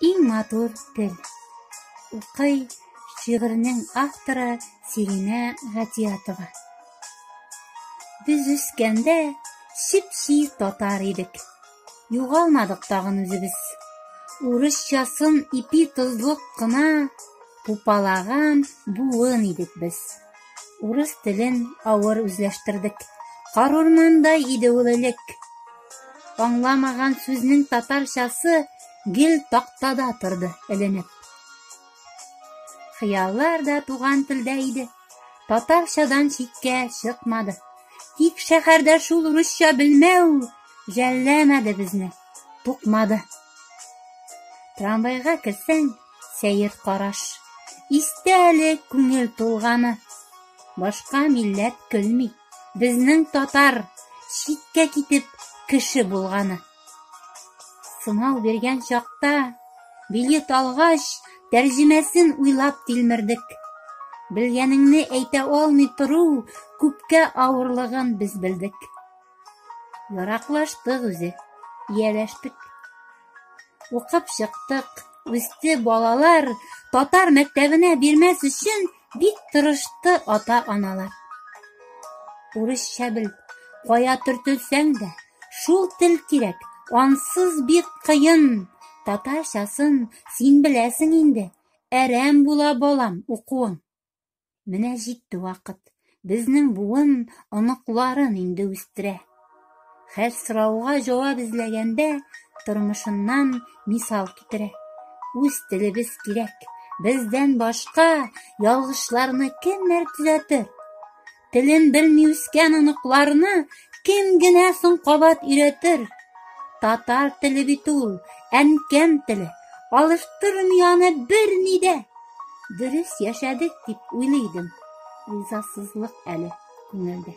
Иң матур тел. Укый шигыренең авторы Сиринә Гатиятова. Без үскәндә шип-ши татар идек. Югалмадык тагын үзебез. Урысчасын ипи тозлык кына пупалаган буын идек без. Урыс телен авыр үзләштердек. Карурмандай иде ул элек. Аңламаган сүзнең татарчасы гел тактада торды эленеп. Хыяллар да туган телдә иде. Татарчадан читкә чыкмады. Тик шәһәрдә шул урысча белмәү жәлләмәде безне, туҡмады. Трамвайға керсәң, сәйер ҡараш. Истә әле күңел тулғаны. Башҡа милләт көлмәй. Безнең татар читкә китеп кеше булғаны. Сынау биргән чаҡта, билет алғаш, тәржемәсен уйлап тилмердек. Белгәнеңне әйтә алмый тору күпкә ауырлығын без белдек. Яраҡлаштыҡ үзе, йәләштек. Уҡып сыҡтык, үсте балалар, татар мәктәбенә бирмәс өсөн бик тырышты ата-аналар. Урысча бел, ҡая төртөлсәң дә, шул тел кирәк, ансыз бик ҡыйын. Татарчасын син беләсең инде, әрәм була балам уҡыуың. Менә җитте ваҡыт, безнең буын оноҡларын инде үҫтерә. Һәр сорауға жауап эҙләгәндә тормошоннан мисал китерә. Үҙ телебеҙ кирәк, бездән башҡа ялғышларны кемдәр төҙәтер? Телен белмәй үскән оноҡларны кем генә соң ҡабат өйрәтер? Татар теле бит ул, әнкәм теле, алыштырмый аны бер ниҙә. Дөрөҫ йәшәдек тип уйлайым, ризасызлыҡ әле күңелдә.